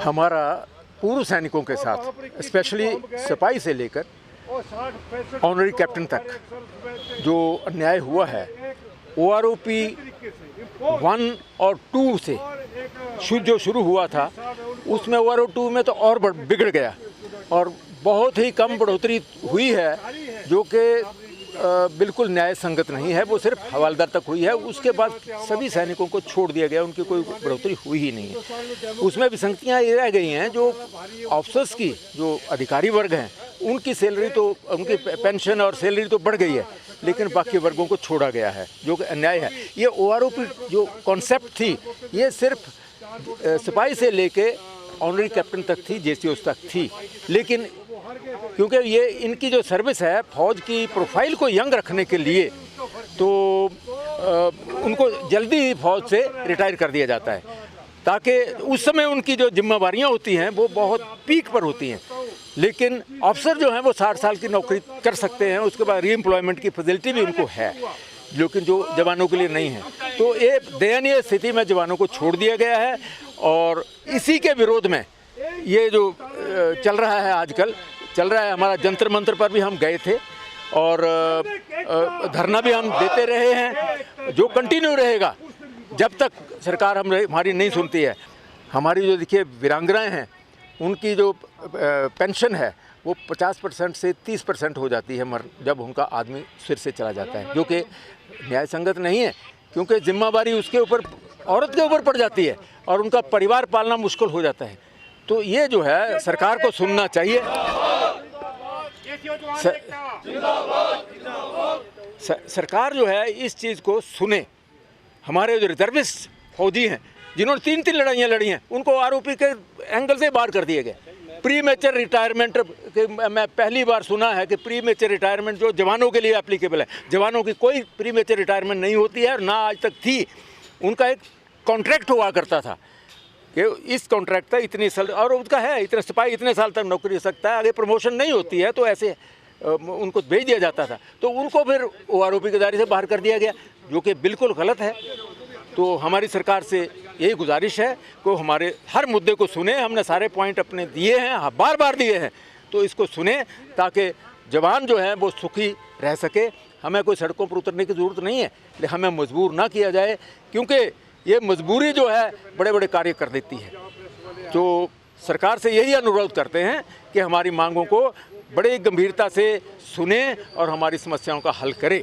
हमारा पूर्व सैनिकों के साथ स्पेशली सिपाही से लेकर ऑनरी कैप्टन तक जो अन्याय हुआ है, OROP 1 और 2 से जो शुरू हुआ था, उसमें OROP 2 में तो और बिगड़ गया और बहुत ही कम बढ़ोतरी हुई है, जो कि बिल्कुल न्याय संगत नहीं है। वो सिर्फ हवालदार तक हुई है, उसके बाद सभी सैनिकों को छोड़ दिया गया, उनकी कोई बढ़ोतरी हुई ही नहीं है। उसमें विसंगतियाँ ये रह गई हैं, जो ऑफिसर्स की जो अधिकारी वर्ग हैं उनकी सैलरी तो, उनकी पेंशन और सैलरी तो बढ़ गई है, लेकिन बाकी वर्गों को छोड़ा गया है, जो कि अन्याय है। ये OROP जो कॉन्सेप्ट थी, ये सिर्फ सिपाही से लेके ऑनरी कैप्टन तक थी, JCOs तक थी, लेकिन क्योंकि ये इनकी जो सर्विस है फौज की प्रोफाइल को यंग रखने के लिए, तो उनको जल्दी ही फौज से रिटायर कर दिया जाता है, ताकि उस समय उनकी जो जिम्मेवारियां होती हैं वो बहुत पीक पर होती हैं। लेकिन अफसर जो हैं वो 60 साल की नौकरी कर सकते हैं, उसके बाद रीएम्प्लॉयमेंट की फैसिलिटी भी उनको है, लेकिन जो जवानों के लिए नहीं है। तो ये दयनीय स्थिति में जवानों को छोड़ दिया गया है और इसी के विरोध में ये जो चल रहा है, आजकल चल रहा है, हमारा जंतर मंतर पर भी हम गए थे और धरना भी हम देते रहे हैं, जो कंटिन्यू रहेगा जब तक सरकार हमारी नहीं सुनती है। हमारी जो देखिए वीरांगनाएं हैं, उनकी जो पेंशन है वो 50% से 30% हो जाती है जब उनका आदमी फिर से चला जाता है, जो कि न्याय संगत नहीं है, क्योंकि जिम्मेवारी उसके ऊपर, औरत के ऊपर पड़ जाती है और उनका परिवार पालना मुश्किल हो जाता है। तो ये जो है सरकार को सुनना चाहिए। सरकार जो है इस चीज़ को सुने। हमारे जो रिजर्विस्ट फौजी हैं जिन्होंने 3 लड़ाइयाँ लड़ी हैं, उनको OROP के एंगल से बाहर कर दिए गए। प्री मेचर रिटायरमेंट, मैं पहली बार सुना है कि प्री मेचर रिटायरमेंट जो जवानों के लिए एप्लीकेबल है। जवानों की कोई प्री मेचर रिटायरमेंट नहीं होती है और ना आज तक थी। उनका एक कॉन्ट्रैक्ट हुआ करता था कि इस कॉन्ट्रैक्ट तक इतनी साल, और उसका है इतने सिपाही इतने साल तक नौकरी सकता है, आगे प्रमोशन नहीं होती है तो ऐसे उनको भेज दिया जाता था। तो उनको फिर OROP के दायरे से बाहर कर दिया गया, जो कि बिल्कुल गलत है। तो हमारी सरकार से यही गुजारिश है कि हमारे हर मुद्दे को सुने। हमने सारे पॉइंट अपने दिए हैं, बार बार दिए हैं, तो इसको सुने ताकि जवान जो है वो सुखी रह सके। हमें कोई सड़कों पर उतरने की ज़रूरत नहीं है, लेकिन हमें मजबूर ना किया जाए, क्योंकि ये मजबूरी जो है बड़े बड़े कार्य कर देती है। तो सरकार से यही अनुरोध करते हैं कि हमारी मांगों को बड़े गंभीरता से सुने और हमारी समस्याओं का हल करे।